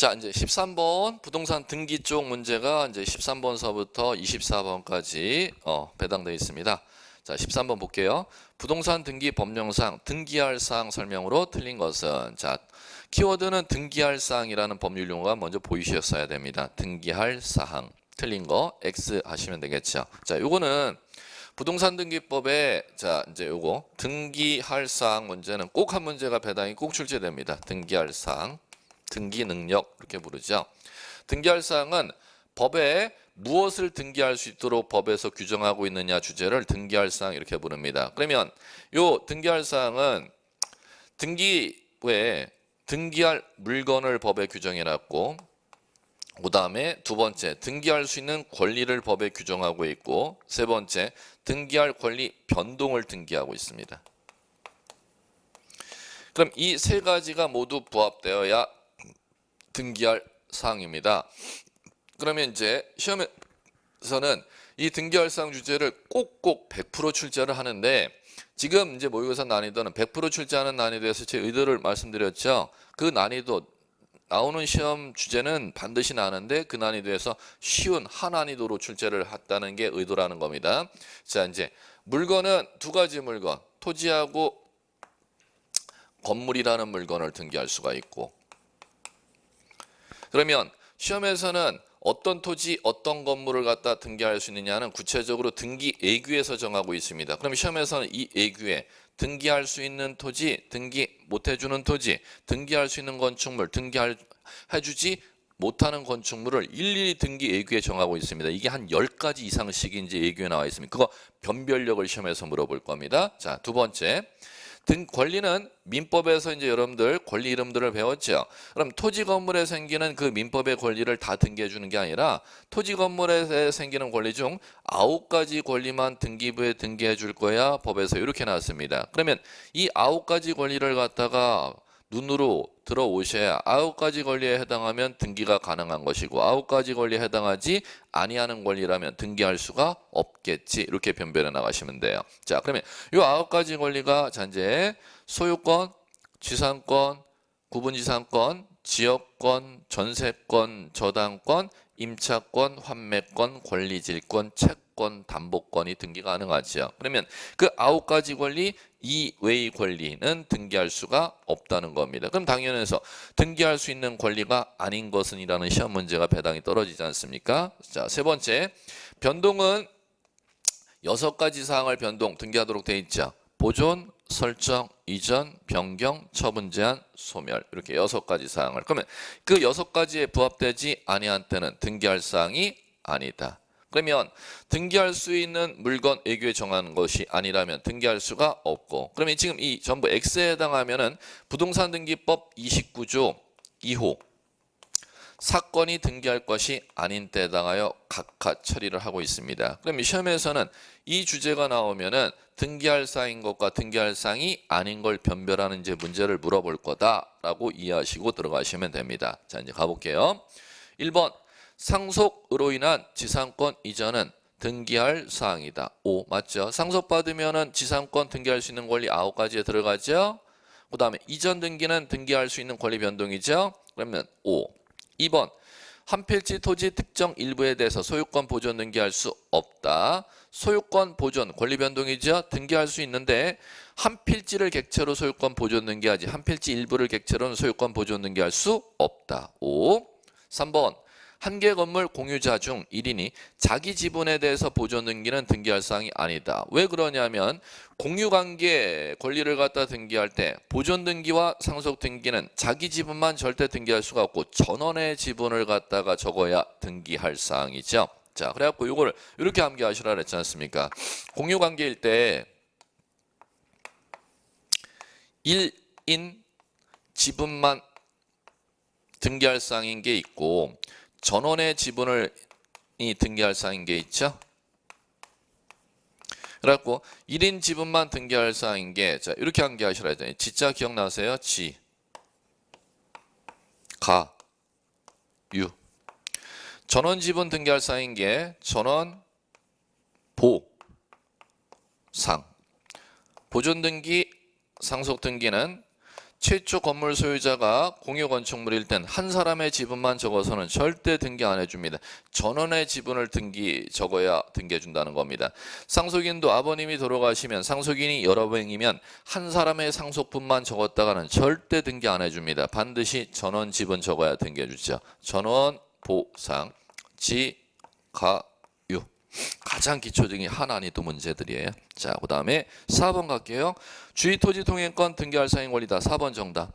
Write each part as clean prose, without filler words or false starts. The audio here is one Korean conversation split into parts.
자, 이제 13번 부동산 등기 쪽 문제가 이제 13번서부터 24번까지 배당되어 있습니다. 자, 13번 볼게요. 부동산 등기 법령상 등기할 사항 설명으로 틀린 것은, 자, 키워드는 등기할 사항이라는 법률 용어가 먼저 보이셨어야 됩니다. 등기할 사항. 틀린 거 X 하시면 되겠죠. 자, 요거는 부동산 등기법에, 자, 이제 요거 등기할 사항 문제는 꼭 한 문제가 배당이 꼭 출제됩니다. 등기할 사항. 등기 능력 이렇게 부르죠. 등기할 사항은 법에 무엇을 등기할 수 있도록 법에서 규정하고 있느냐 주제를 등기할 사항 이렇게 부릅니다. 그러면 요 등기할 사항은 등기에 등기할 물건을 법에 규정해 놨고, 그 다음에 두 번째 등기할 수 있는 권리를 법에 규정하고 있고, 세 번째 등기할 권리 변동을 등기하고 있습니다. 그럼 이 세 가지가 모두 부합되어야 등기할 사항입니다. 그러면 이제 시험에서는 이 등기할 사항 주제를 꼭꼭 100% 출제를 하는데, 지금 이제 모의고사 난이도는 100% 출제하는 난이도에서 제 의도를 말씀드렸죠. 그 난이도 나오는 시험 주제는 반드시 나는데 그 난이도에서 쉬운 하난이도로 출제를 했다는 게 의도라는 겁니다. 자, 이제 물건은 두 가지 물건, 토지하고 건물이라는 물건을 등기할 수가 있고, 그러면 시험에서는 어떤 토지, 어떤 건물을 갖다 등기할 수 있느냐는 구체적으로 등기 예규에서 정하고 있습니다. 그럼 시험에서는 이 예규에 등기할 수 있는 토지, 등기 못해주는 토지, 등기할 수 있는 건축물, 해주지 못하는 건축물을 일일이 등기 예규에 정하고 있습니다. 이게 한 10가지 이상씩 이제 예규에 나와 있습니다. 그거 변별력을 시험에서 물어볼 겁니다. 자, 두 번째. 권리는 민법에서 이제 여러분들 권리 이름들을 배웠죠. 그럼 토지 건물에 생기는 그 민법의 권리를 다 등기해 주는 게 아니라 토지 건물에 생기는 권리 중 9가지 권리만 등기부에 등기해 줄 거야 법에서 이렇게 나왔습니다. 그러면 이 9가지 권리를 갖다가 눈으로 들어오셔야 9가지 권리에 해당하면 등기가 가능한 것이고, 9가지 권리에 해당하지 아니하는 권리라면 등기할 수가 없겠지. 이렇게 변별해 나가시면 돼요. 자, 그러면 이 9가지 권리가 잔재 소유권, 지상권, 구분지상권, 지역권, 전세권, 저당권, 임차권, 환매권, 권리질권, 채권, 담보권이 등기 가능하죠. 그러면 그 9가지 권리 이외의 권리는 등기할 수가 없다는 겁니다. 그럼 당연해서 등기할 수 있는 권리가 아닌 것은 이라는 시험 문제가 배당이 떨어지지 않습니까? 자, 세 번째, 변동은 6가지 사항을 변동 등기하도록 되어 있죠. 보존, 설정, 이전, 변경, 처분 제한, 소멸, 이렇게 6가지 사항을. 그러면 그 6가지에 부합되지 아니한 때는 등기할 사항이 아니다. 그러면 등기할 수 있는 물건 예규에 정하는 것이 아니라면 등기할 수가 없고, 그러면 지금 이 전부 X에 해당하면은 부동산 등기법 29조 2호 사건이 등기할 것이 아닌 때에 해당하여 각하 처리를 하고 있습니다. 그럼 시험에서는 이 주제가 나오면은 등기할 사항인 것과 등기할 사항이 아닌 걸 변별하는 이제 문제를 물어볼 거다라고 이해하시고 들어가시면 됩니다. 자, 이제 가볼게요. 1번 상속으로 인한 지상권 이전은 등기할 사항이다. 5 맞죠? 상속받으면은 지상권 등기할 수 있는 권리 9가지에 들어가죠. 그 다음에 이전 등기는 등기할 수 있는 권리 변동이죠. 그러면 5. 2번 한 필지 토지 특정 일부에 대해서 소유권 보존 등기할 수 없다. 소유권 보존 권리 변동이죠. 등기할 수 있는데 한 필지를 객체로 소유권 보존 등기하지 한 필지 일부를 객체로는 소유권 보존 등기할 수 없다. 5. 3번 한 개 건물 공유자 중 1인이 자기 지분에 대해서 보존 등기는 등기할 사항이 아니다. 왜 그러냐면 공유관계 권리를 갖다 등기할 때 보존 등기와 상속 등기는 자기 지분만 절대 등기할 수가 없고 전원의 지분을 갖다가 적어야 등기할 사항이죠. 자, 그래갖고 이걸 이렇게 암기하시라 그랬지 않습니까? 공유관계일 때 1인 지분만 등기할 사항인 게 있고 전원의 지분을 등기할 사항인 게 있죠. 그래갖고 1인 지분만 등기할 사항인 게, 자, 이렇게 암기하시라 했잖아요. 지자 기억나세요? 지, 가, 유. 전원 지분 등기할 사항인 게 전원, 보, 상. 보존 등기, 상속 등기는 최초 건물 소유자가 공유 건축물일 땐 한 사람의 지분만 적어서는 절대 등기 안 해줍니다. 전원의 지분을 적어야 등기해 준다는 겁니다. 상속인도 아버님이 돌아가시면 상속인이 여러 명이면 한 사람의 상속분만 적었다가는 절대 등기 안 해줍니다. 반드시 전원 지분 적어야 등기해 주죠. 전원, 보상, 지가유. 가장 기초적인 하나니도 문제들이에요. 자, 그 다음에 4번 갈게요. 주의토지 통행권 등기할 사인 권리다. 4번 정답.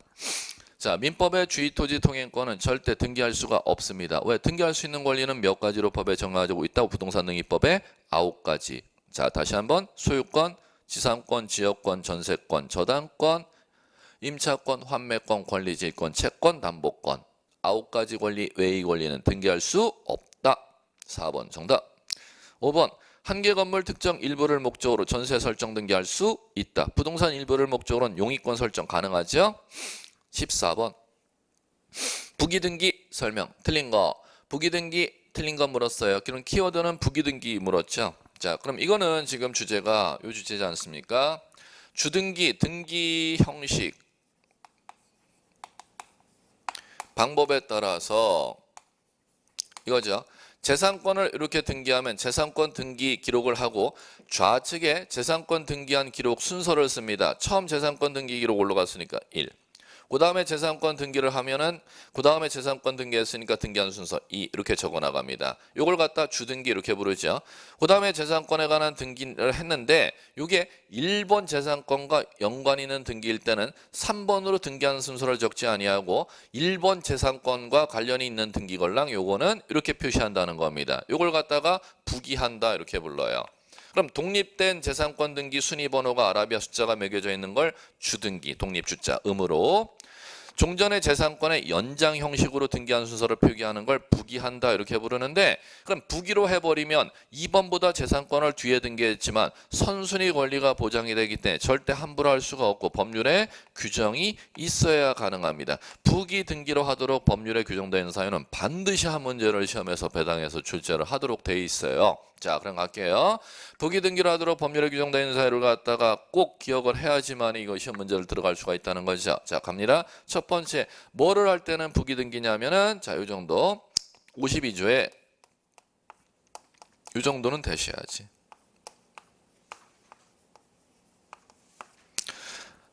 자, 민법의 주의토지 통행권은 절대 등기할 수가 없습니다. 왜? 등기할 수 있는 권리는 몇 가지로 법에 정해지고 있다고? 부동산 등기법에 9가지. 자, 다시 한번 소유권, 지상권, 지역권, 전세권, 저당권, 임차권, 환매권, 권리지휘권, 채권, 담보권. 9가지 권리 외의 권리는 등기할 수 없다. 4번 정답. 5번 한 개 건물 특정 일부를 목적으로 전세 설정 등기할 수 있다. 부동산 일부를 목적으로는 용의권 설정 가능하죠. 14번 부기등기 설명 틀린 거. 부기등기 틀린 거 물었어요. 그럼 키워드는 부기등기 물었죠. 자, 그럼 이거는 지금 주제가 요 주제지 않습니까? 주등기, 등기 형식 방법에 따라서 이거죠. 재산권을 이렇게 등기하면 재산권 등기 기록을 하고 좌측에 재산권 등기한 기록 순서를 씁니다. 처음 재산권 등기 기록 올라갔으니까 1. 그 다음에 재산권 등기를 하면은 그 다음에 재산권 등기했으니까 등기한 순서 2 이렇게 적어 나갑니다. 요걸 갖다 주등기 이렇게 부르죠. 그 다음에 재산권에 관한 등기를 했는데 이게 1번 재산권과 연관 있는 등기일 때는 3번으로 등기하는 순서를 적지 아니하고 1번 재산권과 관련이 있는 등기 걸랑 요거는 이렇게 표시한다는 겁니다. 요걸 갖다가 부기한다 이렇게 불러요. 그럼 독립된 재산권 등기 순위 번호가 아라비아 숫자가 매겨져 있는 걸 주등기, 독립주자, 음으로 종전의 재산권의 연장 형식으로 등기한 순서를 표기하는 걸 부기한다 이렇게 부르는데 그럼 부기로 해버리면 2번보다 재산권을 뒤에 등기했지만 선순위 권리가 보장이 되기 때문에 절대 함부로 할 수가 없고 법률에 규정이 있어야 가능합니다. 부기 등기로 하도록 법률에 규정되어 있는 사유는 반드시 한 문제를 시험에서 배당해서 출제를 하도록 돼 있어요. 자, 그럼 갈게요. 부기 등기로 하도록 법률에 규정되어 있는 사유를 갖다가 꼭 기억을 해야지만 이거 시험 문제를 들어갈 수가 있다는 거죠. 자, 갑니다. 첫 번째, 뭐를 할 때는 부기 등기냐면은 자, 요 정도 52조에 요 정도는 되셔야지.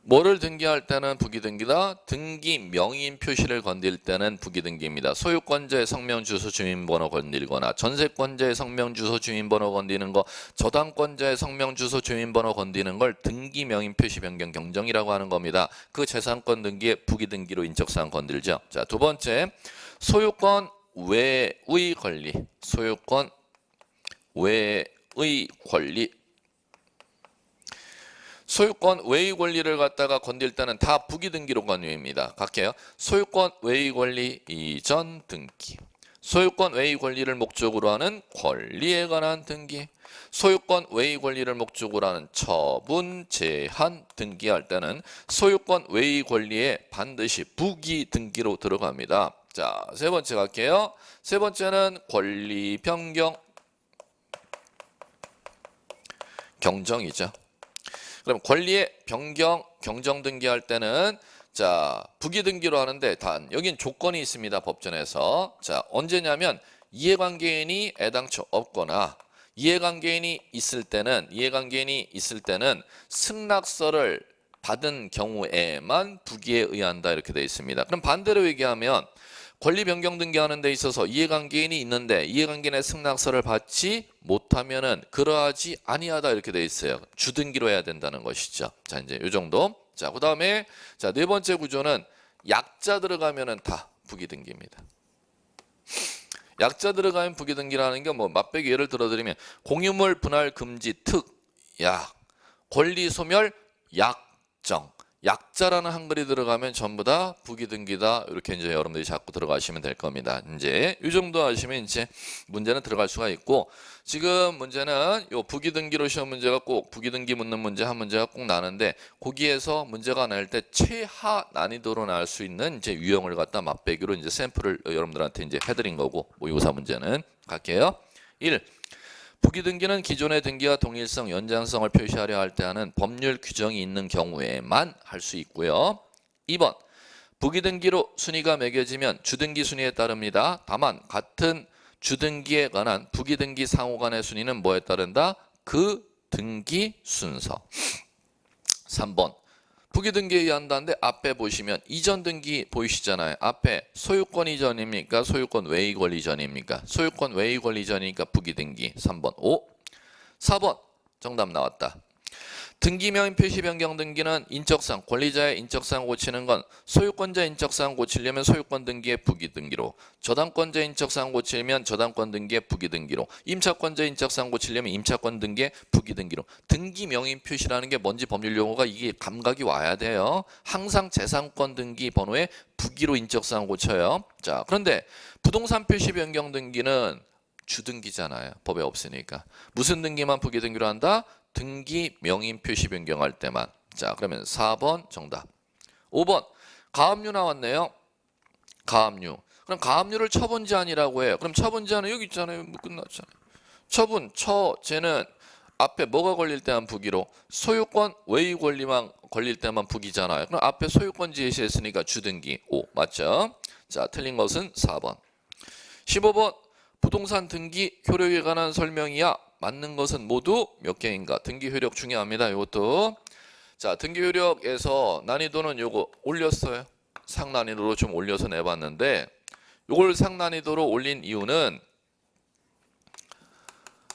뭐를 등기할 때는 부기등기다. 등기 명의인 표시를 건들 때는 부기등기입니다. 소유권자의 성명, 주소, 주민번호 건들거나 전세권자의 성명, 주소, 주민번호 건드리는 거, 저당권자의 성명, 주소, 주민번호 건드리는 걸 등기 명의인 표시 변경 경정이라고 하는 겁니다. 그 재산권 등기에 부기등기로 인적사항 건들죠. 자, 두 번째, 소유권 외의 권리. 소유권 외의 권리. 소유권 외의 권리를 갖다가 건들 때는 다 부기등기로 건립니다. 갈게요. 소유권 외의 권리 이전 등기. 소유권 외의 권리를 목적으로 하는 권리에 관한 등기. 소유권 외의 권리를 목적으로 하는 처분 제한 등기할 때는 소유권 외의 권리에 반드시 부기등기로 들어갑니다. 자, 세 번째 갈게요. 세 번째는 권리 변경 경정이죠. 그럼 권리의 변경, 경정 등기할 때는 자, 부기 등기로 하는데 단 여긴 조건이 있습니다. 법전에서. 자, 언제냐면 이해관계인이 애당초 없거나 이해관계인이 있을 때는 승낙서를 받은 경우에만 부기에 의한다 이렇게 되어 있습니다. 그럼 반대로 얘기하면 권리 변경 등기하는 데 있어서 이해관계인이 있는데 이해관계인의 승낙서를 받지 못하면은 그러하지 아니하다 이렇게 돼 있어요. 주등기로 해야 된다는 것이죠. 자, 이제 요 정도. 자, 그다음에 자, 네 번째 구조는 약자 들어가면은 다 부기등기입니다. 약자 들어가면 부기등기라는 게 뭐 맛배기 예를 들어 드리면 공유물 분할 금지 특 약, 권리 소멸 약정. 약자라는 한글이 들어가면 전부 다 부기등기다. 이렇게 이제 여러분들이 자꾸 들어가시면 될 겁니다. 이제 이 정도 하시면 이제 문제는 들어갈 수가 있고 지금 문제는 요 부기등기로 시험 문제가 꼭 부기등기 묻는 문제 한 문제가 꼭 나는데 거기에서 문제가 날 때 최하 난이도로 나올 수 있는 이제 유형을 갖다 맛배기로 이제 샘플을 여러분들한테 이제 해드린 거고 모의고사 문제는 갈게요. 1. 부기등기는 기존의 등기와 동일성, 연장성을 표시하려 할 때 하는 법률 규정이 있는 경우에만 할 수 있고요. 2번 부기등기로 순위가 매겨지면 주등기 순위에 따릅니다. 다만 같은 주등기에 관한 부기등기 상호 간의 순위는 뭐에 따른다? 그 등기 순서. 3번 부기등기에 의한다는데 앞에 보시면 이전 등기 보이시잖아요. 앞에 소유권 이전입니까? 소유권 외의 권리 이전입니까? 소유권 외의 권리 이전이니까 부기등기. 3번. 5. 4번 정답 나왔다. 등기명의 표시 변경 등기는 인적사항, 권리자의 인적사항 고치는 건 소유권자 인적사항 고치려면 소유권 등기의 부기등기로, 저당권자 인적사항 고치려면 저당권 등기의 부기등기로, 임차권자 인적사항 고치려면 임차권 등기의 부기등기로. 등기명의 표시라는 게 뭔지 법률 용어가 이게 감각이 와야 돼요. 항상 재산권 등기 번호에 부기로 인적사항 고쳐요. 자, 그런데 부동산 표시 변경 등기는 주등기잖아요. 법에 없으니까. 무슨 등기만 부기등기로 한다? 등기 명의 표시 변경할 때만. 자, 그러면 4번 정답. 5번 가압류 나왔네요. 가압류. 그럼 가압류를 처분 제한이라고 해요. 그럼 처분 제한은 여기 있잖아요. 뭐 끝났잖아요. 처분 쟤는 앞에 뭐가 걸릴 때만 부기로, 소유권 외의 권리만 걸릴 때만 부기잖아요. 그럼 앞에 소유권 제시했으니까 주등기. 5 맞죠? 자, 틀린 것은 4번. 15번 부동산 등기 효력에 관한 설명이야. 맞는 것은 모두 몇 개인가? 등기 효력 중요합니다. 이것도. 자, 등기 효력에서 난이도는 요거 올렸어요. 상난이도로 좀 올려서 내봤는데, 요걸 상난이도로 올린 이유는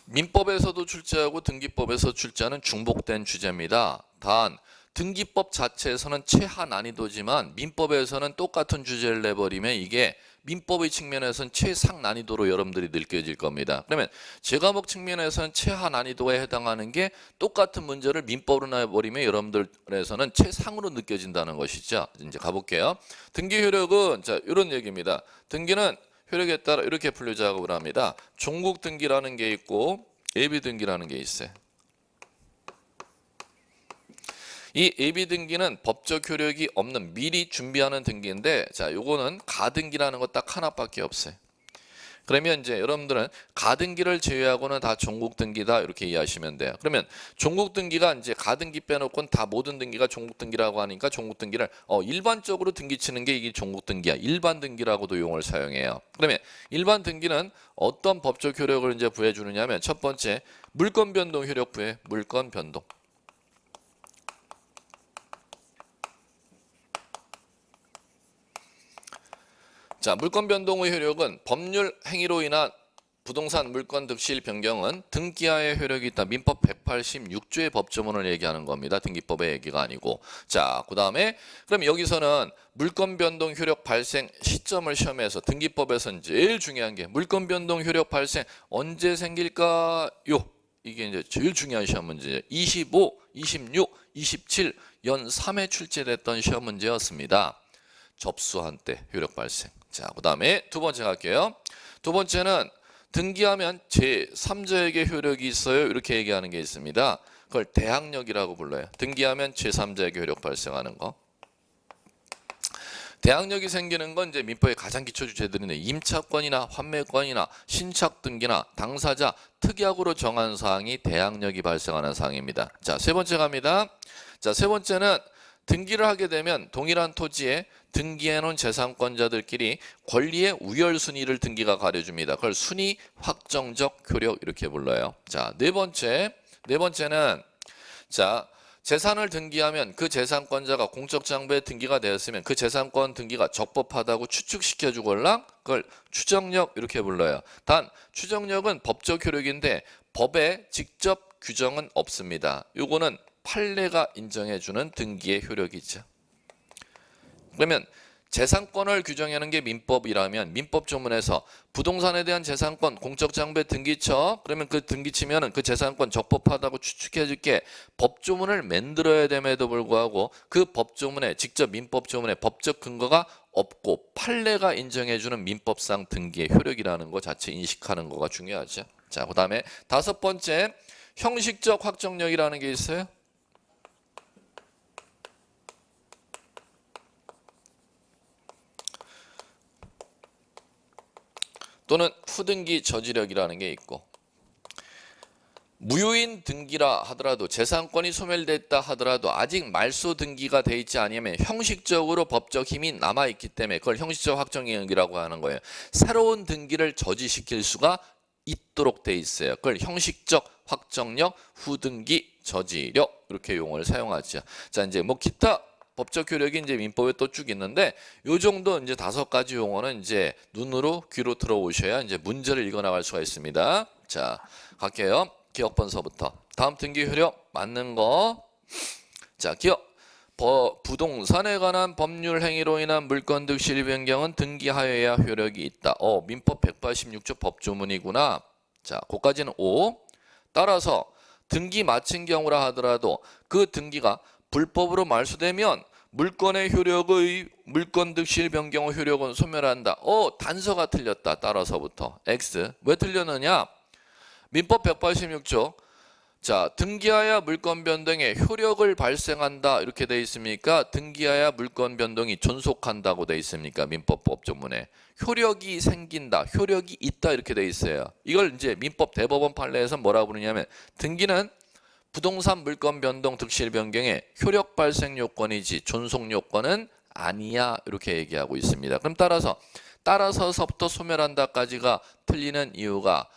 민법에서도 출제하고 등기법에서 출제하는 중복된 주제입니다. 단 등기법 자체에서는 최하 난이도지만 민법에서는 똑같은 주제를 내버리면 이게 민법의 측면에서는 최상 난이도로 여러분들이 느껴질 겁니다. 그러면 제과목 측면에서는 최하 난이도에 해당하는 게 똑같은 문제를 민법으로 내버리면 여러분들에서는 최상으로 느껴진다는 것이죠. 이제 가볼게요. 등기 효력은 자 이런 얘기입니다. 등기는 효력에 따라 이렇게 분류 작업을 합니다. 종국 등기라는 게 있고 예비 등기라는 게 있어요. 이 예비 등기는 법적 효력이 없는 미리 준비하는 등기인데, 자, 요거는 가등기라는 거 딱 하나밖에 없어요. 그러면 이제 여러분들은 가등기를 제외하고는 다 종국 등기다 이렇게 이해하시면 돼요. 그러면 종국 등기가 이제 가등기 빼놓고는 다 모든 등기가 종국 등기라고 하니까 종국 등기를 일반적으로 등기 치는 게 이게 종국 등기야. 일반 등기라고도 용어를 사용해요. 그러면 일반 등기는 어떤 법적 효력을 이제 부여 주느냐면 첫 번째 물권 변동 효력 부여. 물권 변동. 자, 물권 변동의 효력은 법률 행위로 인한 부동산 물권 득실 변경은 등기하에 효력이 있다. 민법 186조의 법조문을 얘기하는 겁니다. 등기법의 얘기가 아니고. 자, 그 다음에 그럼 여기서는 물권 변동 효력 발생 시점을 시험해서 등기법에서는 제일 중요한 게 물권 변동 효력 발생 언제 생길까요? 이게 이제 제일 중요한 시험 문제예요. 25, 26, 27, 연 3회 출제됐던 시험 문제였습니다. 접수한 때 효력 발생. 자, 그 다음에 두 번째 갈게요. 두 번째는 등기하면 제3자에게 효력이 있어요. 이렇게 얘기하는 게 있습니다. 그걸 대항력이라고 불러요. 등기하면 제3자에게 효력 발생하는 거. 대항력이 생기는 건 이제 민법의 가장 기초 주제들인데 임차권이나 환매권이나 신착 등기나 당사자 특약으로 정한 사항이 대항력이 발생하는 사항입니다. 자, 세 번째 갑니다. 자, 세 번째는 등기를 하게 되면 동일한 토지에 등기해놓은 재산권자들끼리 권리의 우열순위를 등기가 가려줍니다. 그걸 순위 확정적 효력 이렇게 불러요. 자, 네 번째는 자 재산을 등기하면 그 재산권자가 공적 장부에 등기가 되었으면 그 재산권 등기가 적법하다고 추측시켜 주걸랑 그걸 추정력 이렇게 불러요. 단 추정력은 법적 효력인데 법에 직접 규정은 없습니다. 요거는 판례가 인정해주는 등기의 효력이죠. 그러면 재산권을 규정하는 게 민법이라면 민법 조문에서 부동산에 대한 재산권 공적장부에 등기쳐 그러면 그 등기치면은 그 재산권 적법하다고 추측해줄게 법조문을 만들어야 됨에도 불구하고 그 법조문에 직접 민법조문에 법적 근거가 없고 판례가 인정해주는 민법상 등기의 효력이라는 거 자체 인식하는 거가 중요하죠. 자, 그 다음에 다섯 번째 형식적 확정력이라는 게 있어요. 또는 후등기 저지력이라는 게 있고 무효인 등기라 하더라도 재산권이 소멸됐다 하더라도 아직 말소 등기가 돼 있지 않으면 형식적으로 법적 힘이 남아있기 때문에 그걸 형식적 확정이라고 하는 거예요. 새로운 등기를 저지시킬 수가 있도록 돼 있어요. 그걸 형식적 확정력, 후등기 저지력 이렇게 용어를 사용하죠. 자, 이제 뭐 기타 법적 효력이 이제 민법에 또 쭉 있는데 요 정도 이제 5가지 용어는 이제 눈으로 귀로 들어오셔야 이제 문제를 읽어 나갈 수가 있습니다. 자, 갈게요. 기억 번서부터. 다음 등기 효력 맞는 거. 자, 기억. 부동산에 관한 법률 행위로 인한 물권 득실 변경은 등기하여야 효력이 있다. 민법 186조 법조문이구나. 자, 그까지는 O. 따라서 등기 마친 경우라 하더라도 그 등기가 불법으로 말소되면 물권의 효력의 물권 득실 변경의 효력은 소멸한다. 단서가 틀렸다. 따라서부터 X. 왜 틀렸느냐? 민법 186조. 자, 등기하야 물권 변동에 효력을 발생한다 이렇게 돼 있습니까? 등기하야 물권 변동이 존속한다고 돼 있습니까? 민법 법조문에 효력이 생긴다, 효력이 있다 이렇게 돼 있어요. 이걸 이제 민법 대법원 판례에서 뭐라고 부르냐면 등기는 부동산 물권 변동 득실 변경의 효력 발생 요건이지 존속 요건은 아니야 이렇게 얘기하고 있습니다. 그럼 따라서서부터 소멸한다까지가 틀리는 이유가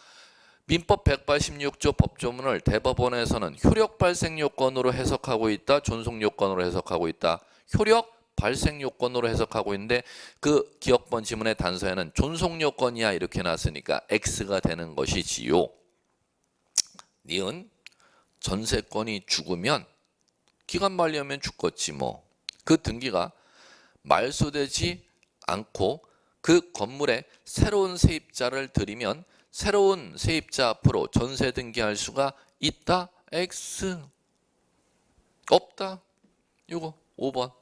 민법 186조 법조문을 대법원에서는 효력 발생 요건으로 해석하고 있다, 존속 요건으로 해석하고 있다. 효력 발생 요건으로 해석하고 있는데 그 기억번 지문의 단서에는 존속 요건이야 이렇게 놨으니까 X가 되는 것이지요. 니은 전세권이 죽으면 기간 만료하면 죽겠지 뭐. 그 등기가 말소되지 않고 그 건물에 새로운 세입자를 들이면 새로운 세입자 앞으로 전세 등기할 수가 있다. X. 없다. 이거 5번.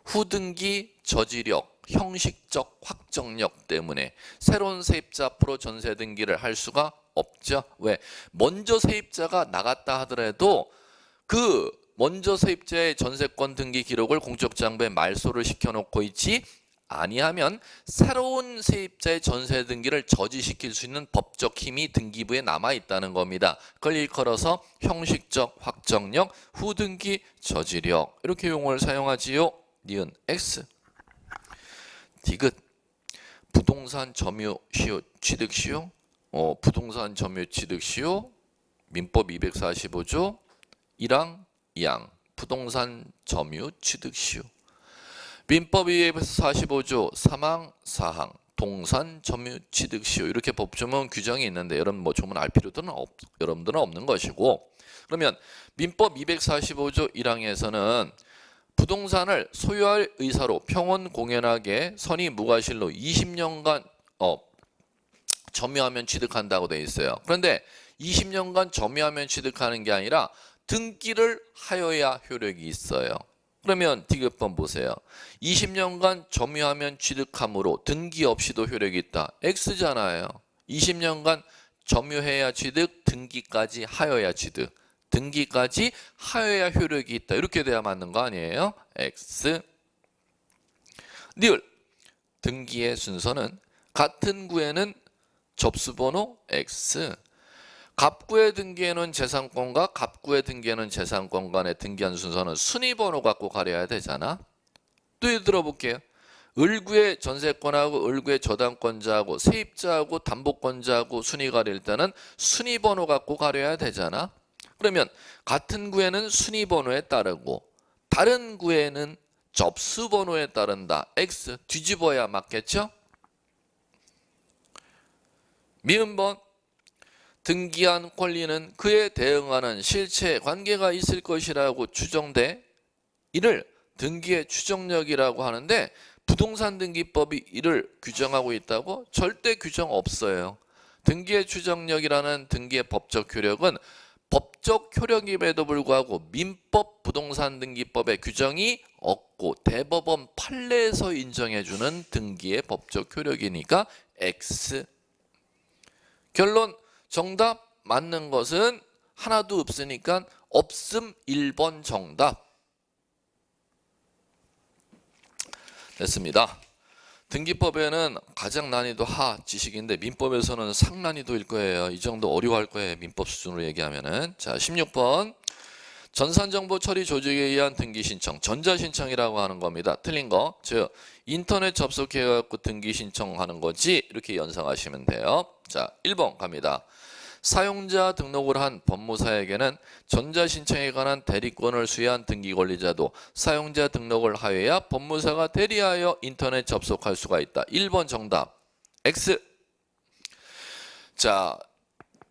후등기 저지력, 형식적 확정력 때문에 새로운 세입자 앞으로 전세 등기를 할 수가 없죠. 왜? 먼저 세입자가 나갔다 하더라도 그 먼저 세입자의 전세권 등기 기록을 공적장부에 말소를 시켜놓고 있지 아니하면 새로운 세입자의 전세 등기를 저지시킬 수 있는 법적 힘이 등기부에 남아있다는 겁니다. 그걸 일컬어서 형식적 확정력, 후등기 저지력 이렇게 용어를 사용하지요. 니은 X. 디귿. 부동산 점유 시효 취득 시효. 부동산 점유 취득 시효. 민법 245조 1항 2항 부동산 점유 취득 시효. 민법 245조 3항 4항 동산 점유 취득 시효 이렇게 법조문 규정이 있는데 여러분 뭐 조문 알 필요는 여러분들은 없는 것이고 그러면 민법 245조 1항에서는 부동산을 소유할 의사로 평온 공연하게 선의 무과실로 20년간 점유하면 취득한다고 돼 있어요. 그런데 20년간 점유하면 취득하는 게 아니라 등기를 하여야 효력이 있어요. 그러면 디귿번 보세요. 20년간 점유하면 취득함으로 등기 없이도 효력이 있다. X잖아요. 20년간 점유해야 취득, 등기까지 하여야 취득. 등기까지 하여야 효력이 있다. 이렇게 돼야 맞는 거 아니에요? X. 니을. 등기의 순서는 같은 구에는 접수번호 X. 갑구에 등기해놓은 재산권과 갑구에 등기해놓은 재산권 간의 등기한 순서는 순위번호 갖고 가려야 되잖아. 또 들어볼게요. 을구의 전세권하고 을구의 저당권자하고 세입자하고 담보권자하고 순위 가릴 때는 순위번호 갖고 가려야 되잖아. 그러면 같은 구에는 순위번호에 따르고 다른 구에는 접수번호에 따른다. X. 뒤집어야 맞겠죠? 미음번. 등기한 권리는 그에 대응하는 실체 관계가 있을 것이라고 추정돼 이를 등기의 추정력이라고 하는데 부동산 등기법이 이를 규정하고 있다고? 절대 규정 없어요. 등기의 추정력이라는 등기의 법적 효력은 법적 효력임에도 불구하고 민법 부동산 등기법의 규정이 없고 대법원 판례에서 인정해주는 등기의 법적 효력이니까 X. 결론. 정답 맞는 것은 하나도 없으니까 없음 1번 정답. 됐습니다. 등기법에는 가장 난이도 하 지식인데 민법에서는 상난이도일 거예요. 이 정도 어려워할 거예요. 민법 수준으로 얘기하면은. 자, 16번. 전산정보 처리 조직에 의한 등기 신청, 전자신청이라고 하는 겁니다. 틀린 거, 즉 인터넷 접속해갖고 등기 신청하는 거지 이렇게 연상하시면 돼요. 자, 1번 갑니다. 사용자 등록을 한 법무사에게는 전자신청에 관한 대리권을 수여한 등기권리자도 사용자 등록을 하여야 법무사가 대리하여 인터넷 접속할 수가 있다. 1번 정답 X. 자,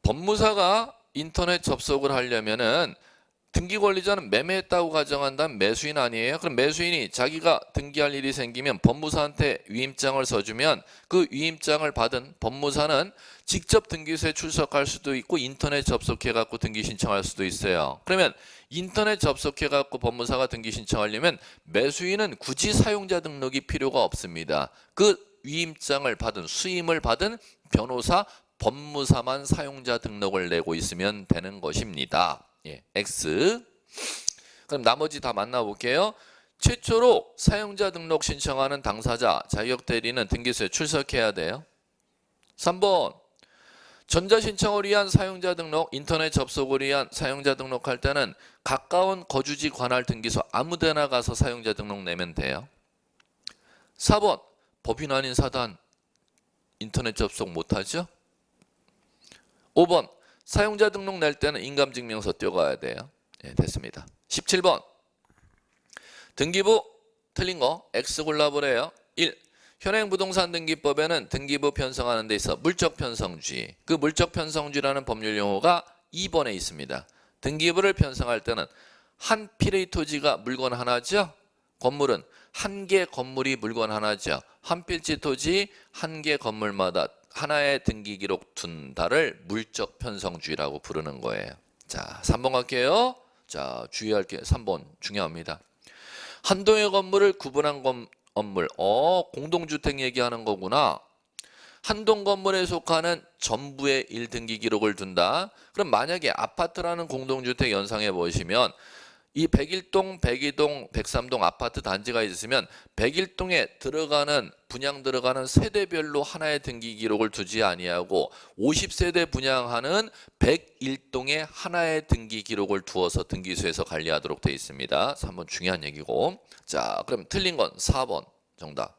법무사가 인터넷 접속을 하려면은 등기권리자는 매매했다고 가정한다면 매수인 아니에요? 그럼 매수인이 자기가 등기할 일이 생기면 법무사한테 위임장을 써주면 그 위임장을 받은 법무사는 직접 등기소에 출석할 수도 있고 인터넷 접속해갖고 등기 신청할 수도 있어요. 그러면 인터넷 접속해갖고 법무사가 등기 신청하려면 매수인은 굳이 사용자 등록이 필요가 없습니다. 그 위임장을 받은 수임을 받은 변호사, 법무사만 사용자 등록을 내고 있으면 되는 것입니다. 예, X. 그럼 나머지 다 만나볼게요. 최초로 사용자 등록 신청하는 당사자, 자격대리는 등기소에 출석해야 돼요. 3번. 전자신청을 위한 사용자 등록, 인터넷 접속을 위한 사용자 등록할 때는 가까운 거주지 관할 등기소 아무데나 가서 사용자 등록 내면 돼요. 4번. 법인 아닌 사단 인터넷 접속 못하죠? 5번. 사용자 등록 낼 때는 인감증명서 떼어가야 돼요. 예, 됐습니다. 17번. 등기부 틀린 거 X 골라보래요. 1. 현행부동산 등기법에는 등기부 편성하는 데 있어 물적 편성주의. 그 물적 편성주의라는 법률 용어가 2번에 있습니다. 등기부를 편성할 때는 한 필의 토지가 물건 하나죠. 건물은 한 개 건물이 물건 하나죠. 한 필지 토지 한 개 건물마다 하나의 등기 기록 둔다를 물적 편성주의라고 부르는 거예요. 자, 3번 갈게요. 자, 주의할 게 3번 중요합니다. 한동의 건물을 구분한 건물. 공동주택 얘기하는 거구나. 한동 건물에 속하는 전부의 1등기 기록을 둔다. 그럼 만약에 아파트라는 공동주택 연상해 보시면 이 101동, 102동, 103동 아파트 단지가 있으면 101동에 들어가는 분양 들어가는 세대별로 하나의 등기 기록을 두지 아니하고 50세대 분양하는 101동에 하나의 등기 기록을 두어서 등기소에서 관리하도록 되어 있습니다. 3번 중요한 얘기고. 자, 그럼 틀린 건 4번 정답.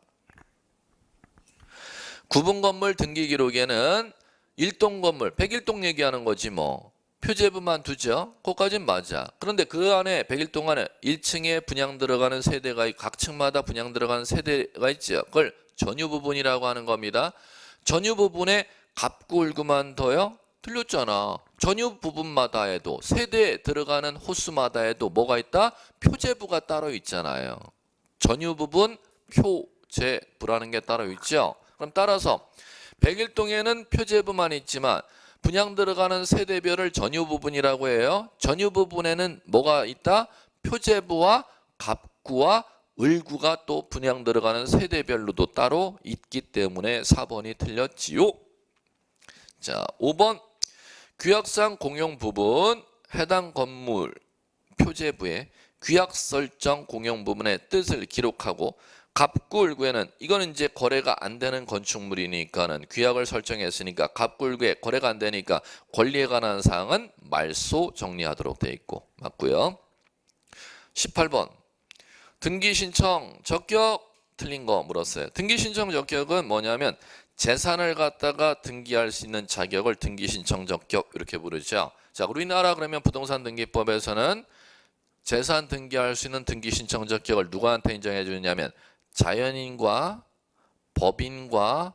구분 건물 등기 기록에는 1동 건물, 101동 얘기하는 거지 뭐. 표제부만 두죠. 그거까진 맞아. 그런데 그 안에 100일 안에 1층에 분양 들어가는 세대가 각 층마다 분양 들어가는 세대가 있죠. 그걸 전유부분이라고 하는 겁니다. 전유부분에 갑구을구만 더요? 틀렸잖아. 전유부분마다 해도 세대에 들어가는 호수마다 해도 뭐가 있다? 표제부가 따로 있잖아요. 전유부분 표제부라는 게 따로 있죠. 그럼 따라서 101동에는 표제부만 있지만 분양 들어가는 세대별을 전유부분이라고 해요. 전유부분에는 뭐가 있다? 표제부와 갑구와 을구가 또 분양 들어가는 세대별로도 따로 있기 때문에 4번이 틀렸지요. 자, 5번. 규약상 공용 부분 해당 건물 표제부에 규약 설정 공용 부분의 뜻을 기록하고 갑구을구에는 이거는 이제 거래가 안 되는 건축물이니까는 규약을 설정했으니까 갑구을구에 거래가 안 되니까 권리에 관한 사항은 말소 정리하도록 되어 있고 맞고요. 18번 등기신청 적격 틀린 거 물었어요. 등기신청 적격은 뭐냐면 재산을 갖다가 등기할 수 있는 자격을 등기신청 적격 이렇게 부르죠. 자, 우리나라 그러면 부동산 등기법에서는 재산 등기할 수 있는 등기신청 적격을 누구한테 인정해 주냐면 자연인과 법인과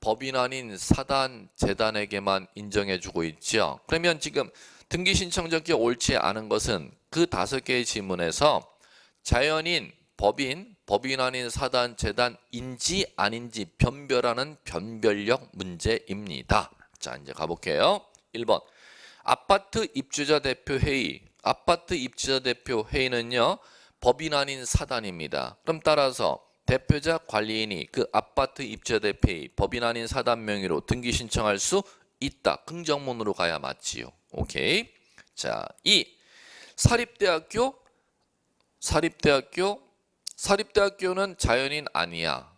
법인 아닌 사단, 재단에게만 인정해주고 있죠. 그러면 지금 등기신청 적격 옳지 않은 것은 그 5개의 지문에서 자연인, 법인, 법인 아닌 사단, 재단인지 아닌지 변별하는 변별력 문제입니다. 자, 이제 가볼게요. 1번 아파트 입주자 대표 회의. 아파트 입주자 대표 회의는요. 법인 아닌 사단입니다. 그럼 따라서 대표자 관리인이 그 아파트 입주자 대표의 법인 아닌 사단 명의로 등기 신청할 수 있다. 긍정문으로 가야 맞지요. 오케이. 자, 2. 사립대학교. 사립대학교는 자연인 아니야.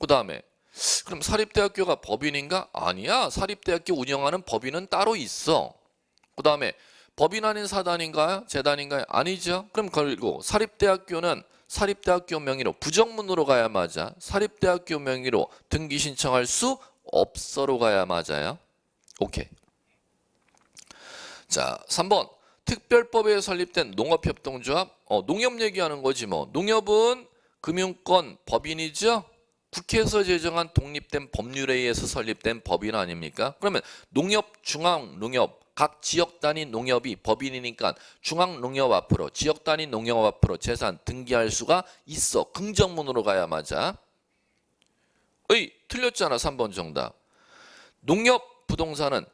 그 다음에 그럼 사립대학교가 법인인가? 아니야. 사립대학교 운영하는 법인은 따로 있어. 그 다음에 법인 아닌 사단인가요? 재단인가요? 아니죠. 그럼 그리고 사립대학교는 사립대학교 명의로 부정문으로 가야 맞아. 사립대학교 명의로 등기 신청할 수 없어로 가야 맞아요. 오케이. 자, 3번. 특별법에 설립된 농업협동조합. 농협 얘기하는 거지 뭐. 농협은 금융권 법인이죠. 국회에서 제정한 독립된 법률에 의해서 설립된 법인 아닙니까? 그러면 농협, 중앙농협, 각 지역 단위 농협이 법인이니까 중앙농협 앞으로, 지역 단위 농협 앞으로 재산 등기할 수가 있어. 긍정문으로 가야 맞아. 틀렸잖아. 3번 정답. 농협 부동산은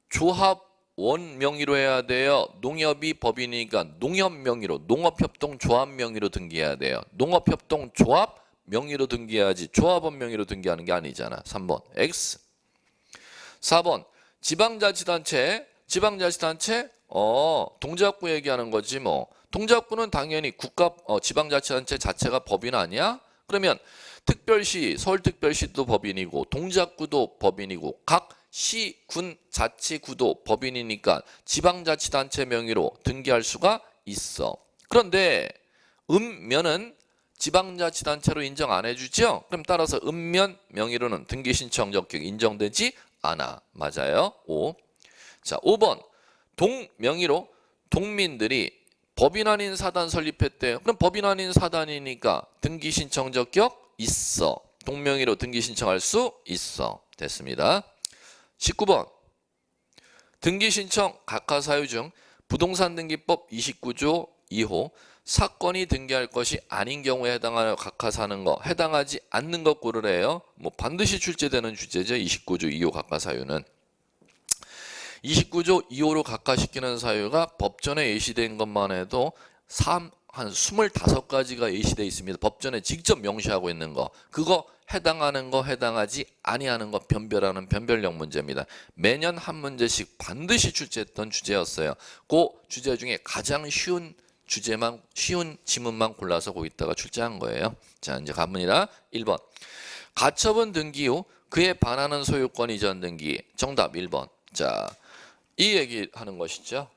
조합원 명의로 해야 돼요. 농협이 법인이니까 농협 명의로, 농업협동조합 명의로 등기해야 돼요. 농업협동조합 명의로 등기해야지 조합원 명의로 등기하는 게 아니잖아. 3번 X. 4번 지방자치단체. 지방자치단체 동작구 얘기하는 거지 뭐. 동작구는 당연히 지방자치단체 자체가 법인 아니야? 그러면 특별시, 서울특별시도 법인이고 동작구도 법인이고 각 시, 군, 자치구도 법인이니까 지방자치단체 명의로 등기할 수가 있어. 그런데 읍면은 지방자치단체로 인정 안 해주죠? 그럼 따라서 읍면 명의로는 등기 신청 적격이 인정되지 않아. 맞아요. 5. 자, 5번. 동 명의로 동민들이 법인 아닌 사단 설립했대요. 그럼 법인 아닌 사단이니까 등기 신청 적격 있어. 동명의로 등기 신청할 수 있어. 됐습니다. 19번. 등기 신청 각하 사유 중 부동산 등기법 29조 2호 사건이 등기할 것이 아닌 경우에 해당하는 각하사는 거, 해당하지 않는 것 고르래요. 뭐 반드시 출제되는 주제죠. 29조 2호 각하사유는. 29조 2호로 각하시키는 사유가 법전에 예시된 것만 해도 한 25가지가 예시되어 있습니다. 법전에 직접 명시하고 있는 거. 그거 해당하는 거, 해당하지 아니하는 거 변별하는 변별력 문제입니다. 매년 한 문제씩 반드시 출제했던 주제였어요. 그 주제 중에 가장 쉬운 지문만 골라서 거기다가 출제한 거예요. 자, 이제 가봅니다. 1번. 가처분 등기 후 그에 반하는 소유권 이전 등기. 정답 1번. 자, 이 얘기 하는 것이죠.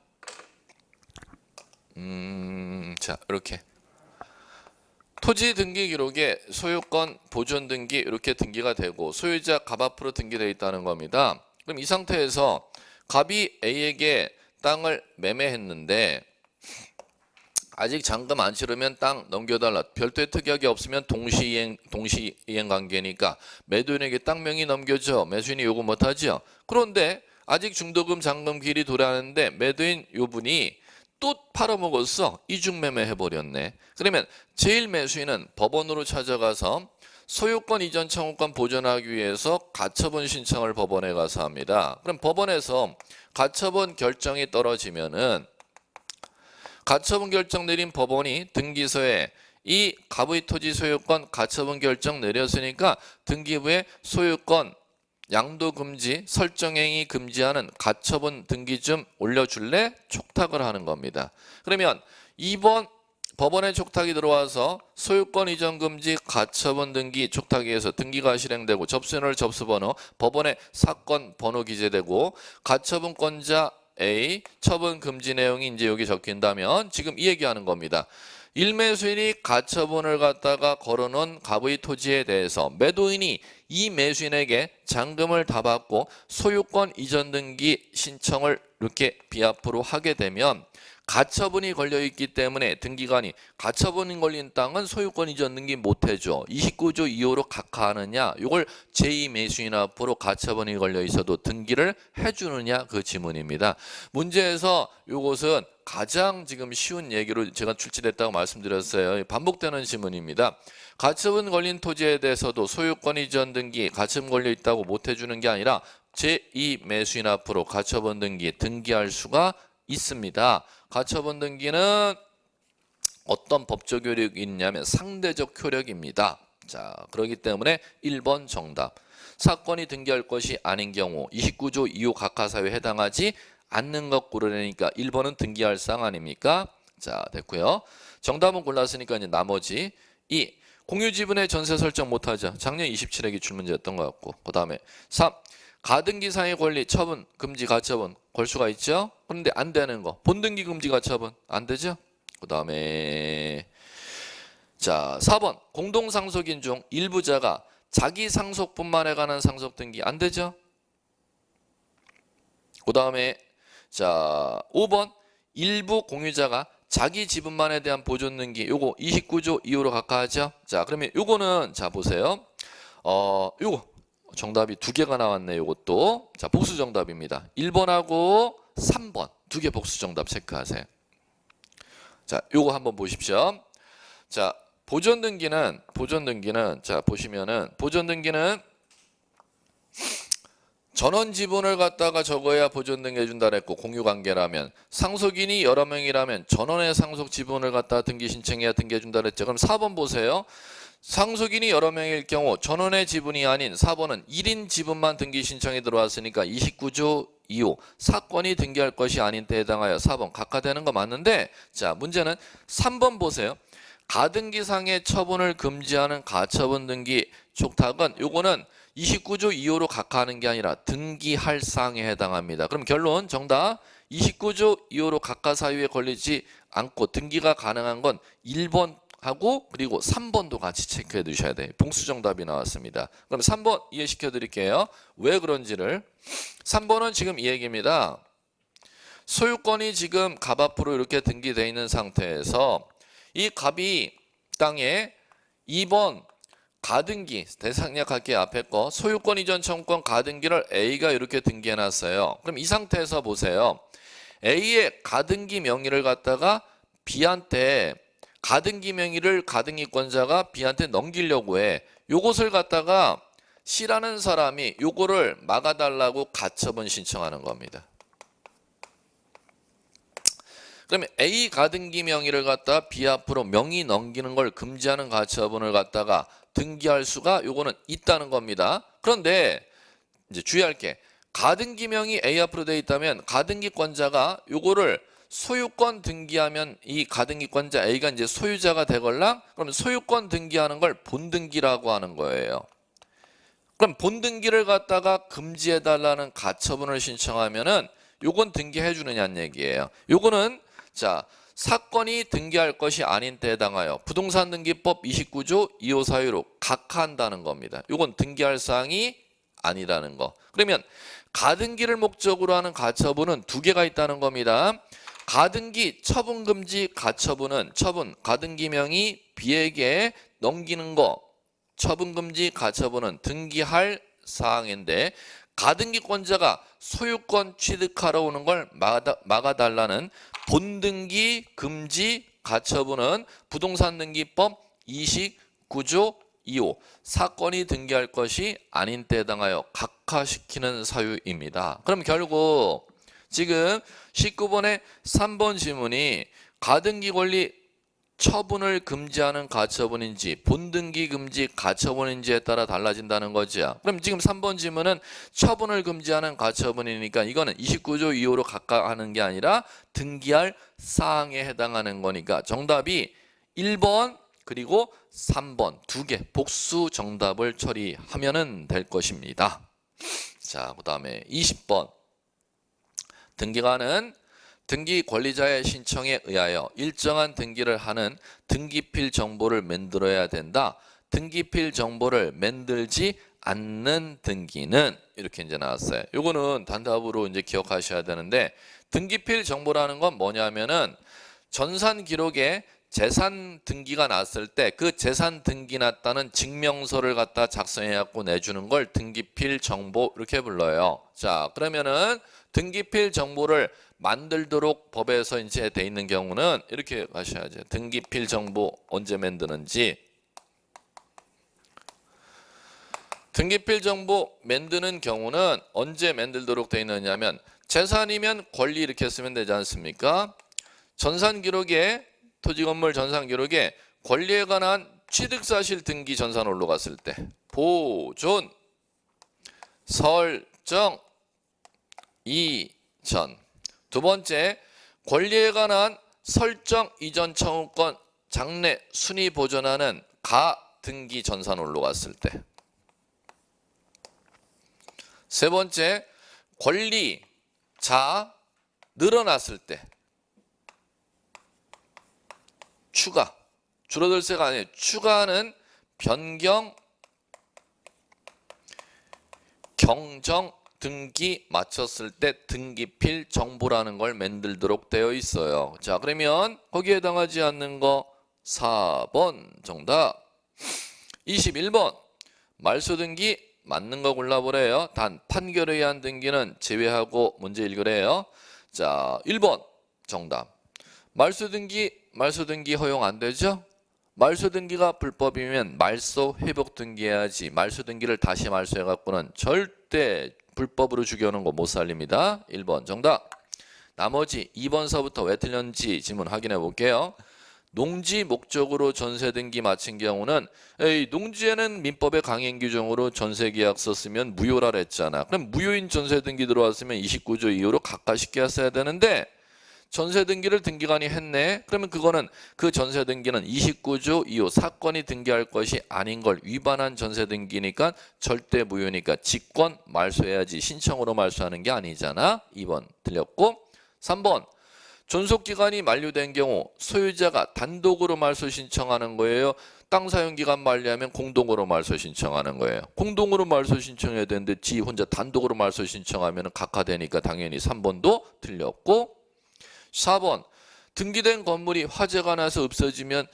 자, 이렇게. 토지 등기 기록에 소유권 보존 등기 이렇게 등기가 되고 소유자 갑 앞으로 등기되어 있다는 겁니다. 그럼 이 상태에서 갑이 A에게 땅을 매매했는데 아직 잔금 안 치르면 땅 넘겨달라. 별도의 특약이 없으면 동시이행 관계니까 매도인에게 땅 명의 넘겨줘. 매수인이 요구 못하죠. 그런데 아직 중도금 잔금 기일이 도래하는데 매도인 요분이 또 팔아먹었어. 이중매매 해버렸네. 그러면 제1매수인은 법원으로 찾아가서 소유권 이전 청구권 보존하기 위해서 가처분 신청을 법원에 가서 합니다. 그럼 법원에서 가처분 결정이 떨어지면은 가처분 결정 내린 법원이 등기소에 이 갑의 토지 소유권 가처분 결정 내렸으니까 등기부에 소유권 양도 금지, 설정행위 금지하는 가처분 등기 좀 올려줄래? 촉탁을 하는 겁니다. 그러면 2번 법원에 촉탁이 들어와서 소유권 이전 금지 가처분 등기 촉탁에 의해서 등기가 실행되고 접수인을 접수번호 법원에 사건 번호 기재되고 가처분권자 A 처분 금지 내용이 이제 여기 적힌다면 지금 이 얘기하는 겁니다. 1매수인이 가처분을 갖다가 걸어놓은 갑의 토지에 대해서 매도인이 이 매수인에게 잔금을 다 받고 소유권 이전 등기 신청을 이렇게 비합부로 하게 되면 가처분이 걸려있기 때문에 등기관이 가처분이 걸린 땅은 소유권 이전 등기 못해줘. 29조 2호로 각하하느냐 이걸 제2매수인 앞으로 가처분이 걸려있어도 등기를 해주느냐 그 지문입니다. 문제에서 이것은 가장 지금 쉬운 얘기로 제가 출제됐다고 말씀드렸어요. 반복되는 지문입니다. 가처분 걸린 토지에 대해서도 소유권 이전 등기 가처분 걸려있다고 못해주는 게 아니라 제2매수인 앞으로 가처분 등기 등기할 수가 있습니다. 가처분 등기는 어떤 법적 효력이 있냐면 상대적 효력입니다. 자, 그렇기 때문에 1번 정답. 사건이 등기할 것이 아닌 경우 29조 2호 각하사유에 해당하지 않는 것 고르려니까 1번은 등기할 사항 아닙니까? 자, 됐고요. 정답은 골랐으니까 이제 나머지 2. 공유 지분의 전세 설정 못하죠. 작년 27회 기출문제였던 것 같고. 그 다음에 3. 가등기상의 권리, 처분, 금지, 가처분 걸 수가 있죠. 그런데 안 되는 거. 본등기, 금지, 가처분 안 되죠. 그 다음에 자 4번 공동상속인 중 일부자가 자기 상속분만에 관한 상속 등기 안 되죠. 그 다음에 자 5번 일부 공유자가 자기 지분만에 대한 보존 등기 요거 29조 2호로 각하하죠. 자 그러면 요거는 자 보세요. 요거 정답이 두 개가 나왔네. 요것도 자 복수 정답입니다. 1번하고 3번 두 개 복수 정답 체크하세요. 자 요거 한번 보십시오. 자 보존 등기는 자 보시면은 보존 등기는 전원 지분을 갖다가 적어야 보존 등기 해준다 그랬고 공유 관계라면 상속인이 여러 명이라면 전원의 상속 지분을 갖다가 등기 신청해야 등기 해준다 그랬죠. 그럼 4번 보세요. 상속인이 여러 명일 경우 전원의 지분이 아닌 4번은 1인 지분만 등기 신청이 들어왔으니까 29조 2호 사건이 등기할 것이 아닌 때에 해당하여 4번 각하되는 거 맞는데 자 문제는 3번 보세요. 가등기상의 처분을 금지하는 가처분 등기 촉탁은 요거는 29조 2호로 각하하는 게 아니라 등기할 사항에 해당합니다. 그럼 결론 정답 29조 2호로 각하 사유에 걸리지 않고 등기가 가능한 건 1번 하고 그리고 3번도 같이 체크해 두셔야 돼요. 봉수 정답이 나왔습니다. 그럼 3번 이해시켜 드릴게요. 왜 그런지를. 3번은 지금 이 얘기입니다. 소유권이 지금 갑 앞으로 이렇게 등기되어 있는 상태에서 이 갑이 땅에 2번 가등기 대상약할게 앞에 거 소유권 이전 청구권 가등기를 A가 이렇게 등기해 놨어요. 그럼 이 상태에서 보세요. A의 가등기 명의를 갖다가 B한테 가등기 명의를 가등기권자가 B한테 넘기려고 해. 요것을 갖다가 C라는 사람이 요거를 막아달라고 가처분 신청하는 겁니다. 그러면 A 가등기 명의를 갖다가 B 앞으로 명의 넘기는 걸 금지하는 가처분을 갖다가 등기할 수가 요거는 있다는 겁니다. 그런데 이제 주의할 게 가등기 명의 A 앞으로 되어 있다면 가등기권자가 요거를 소유권 등기하면 이 가등기권자 A가 이제 소유자가 되걸랑 그러면 소유권 등기하는 걸 본등기라고 하는 거예요. 그럼 본등기를 갖다가 금지해 달라는 가처분을 신청하면은 요건 등기해 주느냐는 얘기예요. 요거는 자 사건이 등기할 것이 아닌 때에 해당하여 부동산 등기법 29조 2호 사유로 각하한다는 겁니다. 요건 등기할 사항이 아니라는 거. 그러면 가등기를 목적으로 하는 가처분은 두 개가 있다는 겁니다. 가등기 처분금지 가처분은 처분 가등기명이 B에게 넘기는 거 처분금지 가처분은 등기할 사항인데 가등기권자가 소유권 취득하러 오는 걸 막아달라는 본등기 금지 가처분은 부동산 등기법 29조 2호 사건이 등기할 것이 아닌 때에 해당하여 각하시키는 사유입니다. 그럼 결국 지금 19번의 3번 지문이 가등기 권리 처분을 금지하는 가처분인지 본등기 금지 가처분인지에 따라 달라진다는 거죠. 그럼 지금 3번 지문은 처분을 금지하는 가처분이니까 이거는 29조 2호로 각하하는 게 아니라 등기할 사항에 해당하는 거니까 정답이 1번 그리고 3번 두 개 복수 정답을 처리하면 될 것입니다. 자, 그 다음에 20번 등기관은 등기 권리자의 신청에 의하여 일정한 등기를 하는 등기필 정보를 만들어야 된다. 등기필 정보를 만들지 않는 등기는 이렇게 이제 나왔어요. 요거는 단답으로 이제 기억하셔야 되는데 등기필 정보라는 건 뭐냐면은 전산 기록에 재산 등기가 났을 때 그 재산 등기 났다는 증명서를 갖다 작성해 갖고 내주는 걸 등기필 정보 이렇게 불러요. 자, 그러면은 등기필 정보를 만들도록 법에서 이제 돼 있는 경우는 이렇게 가셔야죠. 등기필 정보 언제 만드는지. 등기필 정보 만드는 경우는 언제 만들도록 돼 있느냐면 재산이면 권리 이렇게 쓰면 되지 않습니까? 전산 기록에 토지 건물 전산 기록에 권리에 관한 취득사실 등기 전산 올라갔을 때 보존 설정 이전 두 번째 권리에 관한 설정 이전 청구권 장래 순위 보존하는 등기 전산으로 갔을 때. 세 번째, 권리자 늘어났을 때. 추가, 줄어들세가 아니에요. 추가는 변경, 경정, 등기 맞췄을 때 등기필 정보라는 걸 만들도록 되어 있어요. 자, 그러면 거기에 해당하지 않는 거 4번 정답. 21번 말소등기 맞는 거 골라보래요. 단 판결에 의한 등기는 제외하고 문제 읽으래요. 자, 1번 정답. 말소등기 허용 안 되죠? 말소등기가 불법이면 말소 회복등기해야지. 말소등기를 다시 말소해갖고는 절대 불법으로 죽여오는 거 못 살립니다. 1번 정답. 나머지 2번서부터 왜 틀렸는지 질문 확인해 볼게요. 농지 목적으로 전세등기 마친 경우는 농지에는 민법의 강행 규정으로 전세계약서 쓰면 무효라 그랬잖아. 그럼 무효인 전세등기 들어왔으면 29조 이후로 각하시켜 했어야 되는데 전세등기를 등기관이 했네. 그러면 그거는 그 전세등기는 29조 이후 사건이 등기할 것이 아닌 걸 위반한 전세등기니까 절대 무효니까 직권 말소해야지. 신청으로 말소하는 게 아니잖아. 2번 틀렸고 3번 존속기간이 만료된 경우 소유자가 단독으로 말소 신청하는 거예요. 땅 사용기간 만료하면 공동으로 말소 신청하는 거예요. 공동으로 말소 신청해야 되는데 지 혼자 단독으로 말소 신청하면 각하되니까 당연히 3번도 틀렸고 4번 등기된 건물이 화재가 나서 없어지면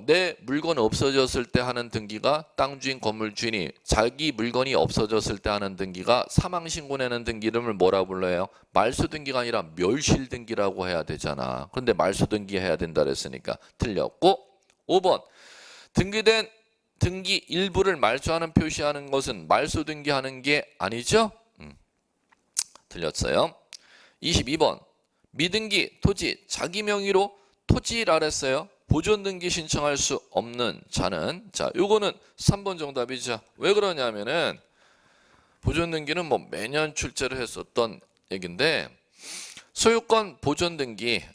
내 물건 없어졌을 때 하는 등기가 땅 주인 건물 주인이 자기 물건이 없어졌을 때 하는 등기가 사망신고 내는 등기 이름을 뭐라 불러요? 말소등기가 아니라 멸실등기라고 해야 되잖아. 그런데 말소등기 해야 된다 그랬으니까 틀렸고 5번 등기된 등기 일부를 말소하는 표시하는 것은 말소등기하는 게 아니죠? 틀렸어요. 22번 미등기 토지 자기 명의로 토지라 그랬어요. 보존등기 신청할 수 없는 자는 자 요거는 3번 정답이죠. 왜 그러냐면은 보존등기는 뭐 매년 출제를 했었던 얘긴데 소유권 보존등기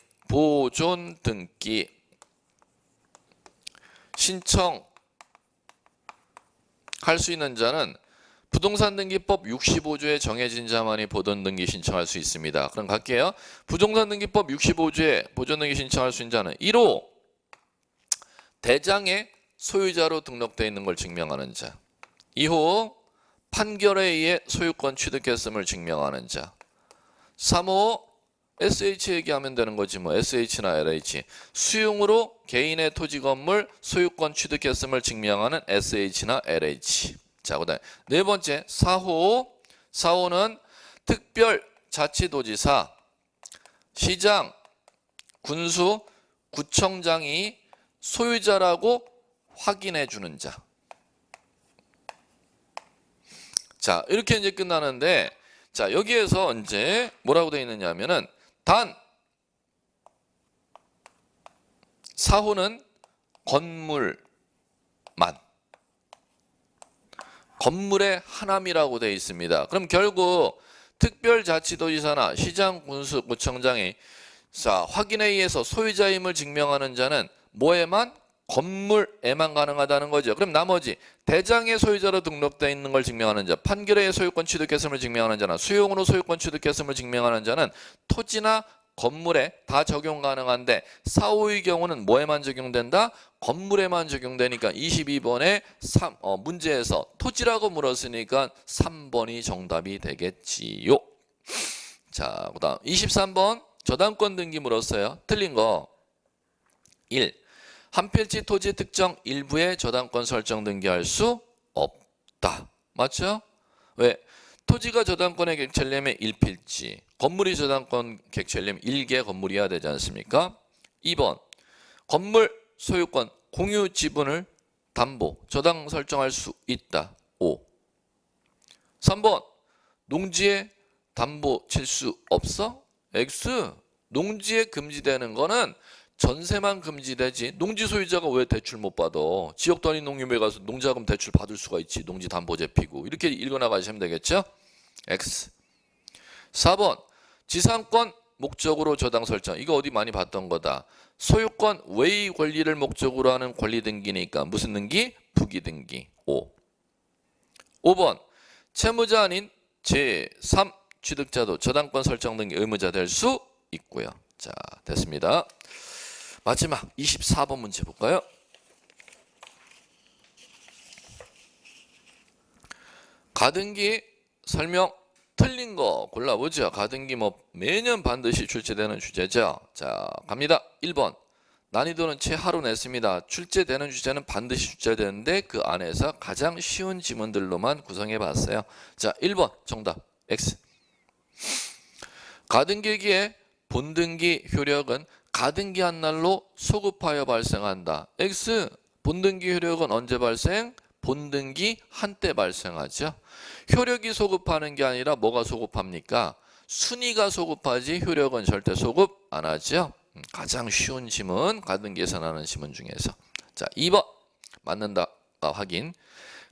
신청할 수 있는 자는 부동산등기법 65조에 정해진 자만이 보존등기 신청할 수 있습니다. 그럼 갈게요. 부동산등기법 65조에 보존등기 신청할 수 있는 자는 1호 대장에 소유자로 등록되어 있는 걸 증명하는 자. 2호 판결에 의해 소유권 취득했음을 증명하는 자. 3호 SH 얘기하면 되는 거지 뭐 SH나 LH 수용으로 개인의 토지 건물 소유권 취득했음을 증명하는 SH나 LH. 자, 그다음에 네 번째 4호는 특별자치도지사, 시장, 군수, 구청장이 소유자라고 확인해 주는 자. 자, 이렇게 이제 끝나는데 자, 여기에서 이제 뭐라고 되어 있느냐면은 단 4호는 건물의 하남이라고 되어 있습니다. 그럼 결국 특별자치도지사나 시장, 군수, 구청장이 자, 확인에 의해서 소유자임을 증명하는 자는 뭐에만? 건물에만 가능하다는 거죠. 그럼 나머지 대장의 소유자로 등록되어 있는 걸 증명하는 자, 판결에 의해 소유권 취득했음을 증명하는 자나 수용으로 소유권 취득했음을 증명하는 자는 토지나 건물에 다 적용 가능한데 4호의 경우는 뭐에만 적용된다? 건물에만 적용되니까 22번의 문제에서 토지라고 물었으니까 3번이 정답이 되겠지요. 자, 그다음 23번 저당권 등기 물었어요. 틀린 거 1. 한 필지 토지 특정 일부의 저당권 설정 등기할 수 없다. 맞죠? 왜? 토지가 저당권에 객체되려면 1필지, 건물이 저당권 객체되려면 1개 건물이어야 되지 않습니까? 2번 건물 소유권 공유 지분을 담보, 저당 설정할 수 있다. 5. 3번 농지에 담보 칠 수 없어? X. 농지에 금지되는 거는 전세만 금지되지 농지 소유자가 왜 대출 못 받아? 지역 단위 농협에 가서 농자금 대출 받을 수가 있지. 농지 담보제 피고 이렇게 읽어나가시면 되겠죠? X. 4번 지상권 목적으로 저당 설정. 이거 어디 많이 봤던 거다. 소유권 외의 권리를 목적으로 하는 권리 등기니까 무슨 등기? 부기등기 5번 채무자 아닌 제3 취득자도 저당권 설정 등기 의무자 될 수 있고요. 자, 됐습니다. 마지막 24번 문제 볼까요? 가등기 설명 틀린 거 골라보죠. 가등기 뭐 매년 반드시 출제되는 주제죠. 자, 갑니다. 1번 난이도는 최하로 냈습니다. 출제되는 주제는 반드시 출제되는데 그 안에서 가장 쉬운 지문들로만 구성해 봤어요. 자, 1번 정답 X. 가등기기의 본등기 효력은 가등기한 날로 소급하여 발생한다. X. 본등기 효력은 언제 발생? 본등기 한때 발생하죠. 효력이 소급하는 게 아니라 뭐가 소급합니까? 순위가 소급하지 효력은 절대 소급 안 하죠. 가장 쉬운 지문, 가등기에서 나는 지문 중에서. 자, 2번 맞는다가 확인.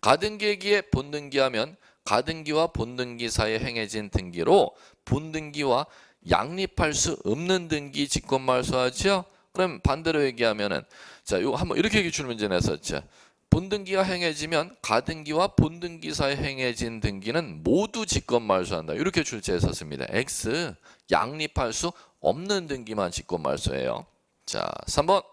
가등기기에 본등기하면 가등기와 본등기 사이에 행해진 등기로 본등기와 양립할 수 없는 등기 직권말소하죠. 그럼 반대로 얘기하면은 자, 이거 한번 이렇게 기출 문제 냈었죠. 본등기가 행해지면 가등기와 본등기 사이에 행해진 등기는 모두 직권말소한다. 이렇게 출제했었습니다. X. 양립할 수 없는 등기만 직권말소예요. 자, 3번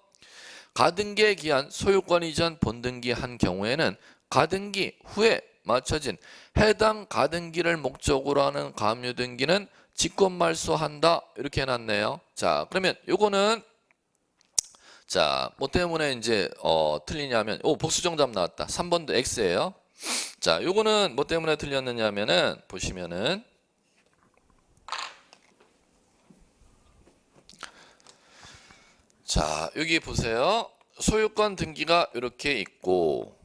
가등기에 기한 소유권 이전 본등기 한 경우에는 가등기 후에 맞춰진 해당 가등기를 목적으로 하는 가압류등기는 직권말소한다. 이렇게 해놨네요. 자, 그러면 요거는 자, 뭐 때문에 이제 틀리냐면 복수정답 나왔다. 3번도 X예요. 자, 요거는 뭐 때문에 틀렸느냐면은 보시면은 자, 여기 보세요. 소유권 등기가 이렇게 있고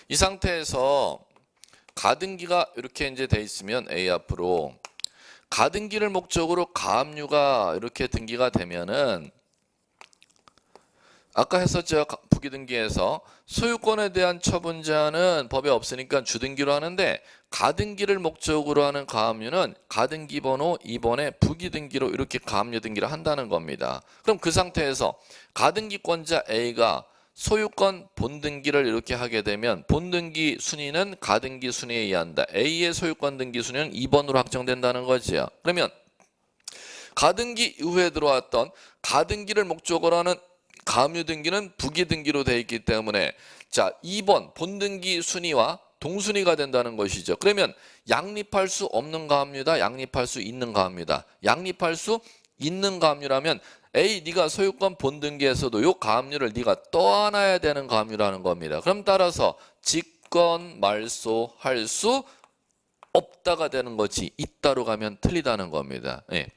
이 상태에서 가등기가 이렇게 이제 돼 있으면 A 앞으로 가등기를 목적으로 가압류가 이렇게 등기가 되면은 아까 했었죠. 부기등기에서 소유권에 대한 처분 제한은 법에 없으니까 주등기로 하는데 가등기를 목적으로 하는 가압류는 가등기 번호 2번에 부기등기로 이렇게 가압류 등기를 한다는 겁니다. 그럼 그 상태에서 가등기권자 A가 소유권 본등기를 이렇게 하게 되면 본등기 순위는 가등기 순위에 의한다. A의 소유권 등기 순위는 2번으로 확정된다는 거죠. 그러면 가등기 이후에 들어왔던 가등기를 목적으로 하는 가압류 등기는 부기등기로 되어 있기 때문에 자 2번 본등기 순위와 동순위가 된다는 것이죠. 그러면 양립할 수 없는 가압류다. 양립할 수 있는 가압류다. 양립할 수 있는 가압류라면 A 네가 소유권 본등기에서도 요 가압류를 네가 떠안아야 되는 가압류라는 겁니다. 그럼 따라서 직권 말소할 수 없다가 되는 거지 있다로 가면 틀리다는 겁니다. 네.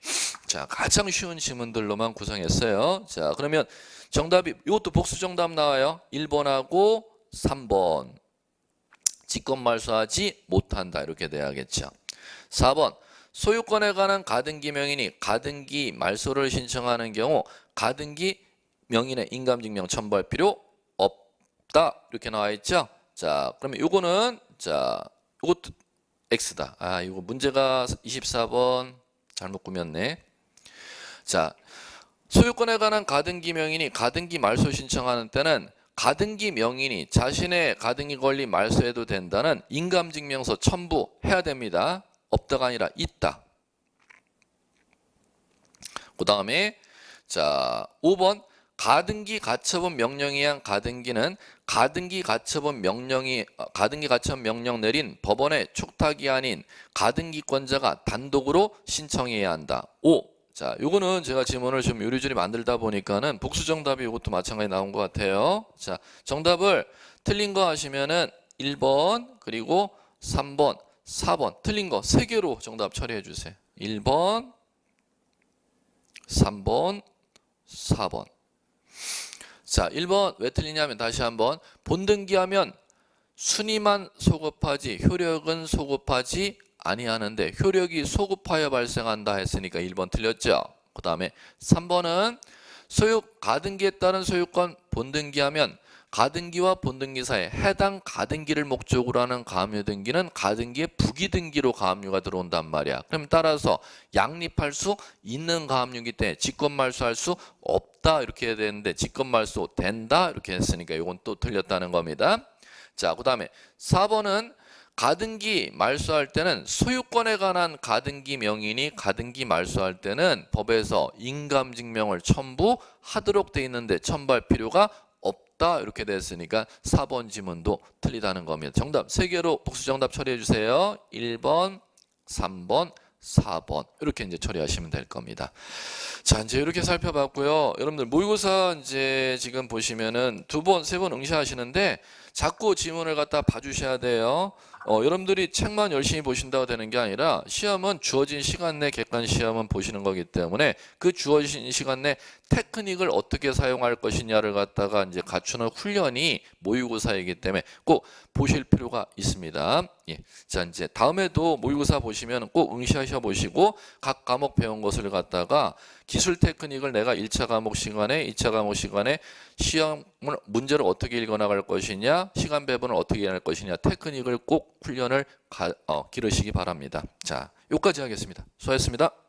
자, 가장 쉬운 지문들로만 구성했어요. 자, 그러면 정답이 이것도 복수 정답 나와요. 1번하고 3번. 직권 말소하지 못한다. 이렇게 돼야겠죠. 4번. 소유권에 관한 가등기 명인이 가등기 말소를 신청하는 경우 가등기 명인의 인감증명 첨부할 필요 없다. 이렇게 나와 있죠. 자, 그러면 요거는 자, 요것도 X다. 아, 이거 문제가 24번 잘못 꾸몄네. 자, 소유권에 관한 가등기 명인이 가등기 말소 신청하는 때는 가등기 명인이 자신의 가등기 권리 말소해도 된다는 인감증명서 첨부해야 됩니다. 없다가 아니라 있다. 그 다음에 자 5번 가등기 가처분 명령에 의한 가등기는 가등기 가처분 명령 내린 법원의 촉탁이 아닌 가등기권자가 단독으로 신청해야 한다. 5. 자, 요거는 제가 지문을 좀 요리조리 만들다 보니까는 복수 정답이 이것도 마찬가지 나온 것 같아요. 자, 정답을 틀린 거 하시면은 1번 그리고 3번, 4번 틀린 거 3개로 정답 처리해 주세요. 1번, 3번, 4번. 자, 1번 왜 틀리냐면 다시 한번 본등기하면 순위만 소급하지 효력은 소급하지 아니하는데 효력이 소급하여 발생한다 했으니까 1번 틀렸죠. 그 다음에 3번은 가등기에 따른 소유권 본등기하면 가등기와 본등기 사이에 해당 가등기를 목적으로 하는 가압류 등기는 가등기의 부기등기로 가압류가 들어온단 말이야. 그럼 따라서 양립할 수 있는 가압류이기 때문에 직권말소할 수 없다. 된다 이렇게 해야 되는데 직권말소 된다 이렇게 했으니까 이건 또 틀렸다는 겁니다. 자, 그 다음에 4번은 가등기 말소할 때는 소유권에 관한 가등기 명인이 가등기 말소할 때는 법에서 인감증명을 첨부하도록 돼 있는데 첨부할 필요가 없다 이렇게 됐으니까 4번 지문도 틀리다는 겁니다. 정답 3개로 복수정답 처리해 주세요. 1번, 3번, 4번 이렇게 이제 처리하시면 될 겁니다. 자, 이제 이렇게 살펴봤고요. 여러분들 모의고사 이제 지금 보시면은 2번, 3번 응시하시는데 자꾸 지문을 갖다 봐주셔야 돼요. 여러분들이 책만 열심히 보신다고 되는 게 아니라 시험은 주어진 시간 내 객관 시험은 보시는 거기 때문에 그 주어진 시간 내 테크닉을 어떻게 사용할 것이냐를 갖다가 이제 갖추는 훈련이 모의고사이기 때문에 꼭 보실 필요가 있습니다. 예. 자, 이제 다음에도 모의고사 보시면 꼭 응시하셔 보시고 각 과목 배운 것을 갖다가 기술 테크닉을 내가 1차 과목 시간에 2차 과목 시간에 시험 문제를 어떻게 읽어나갈 것이냐 시간 배분을 어떻게 할 것이냐 테크닉을 꼭 훈련을 기르시기 바랍니다. 자, 여기까지 하겠습니다. 수고하셨습니다.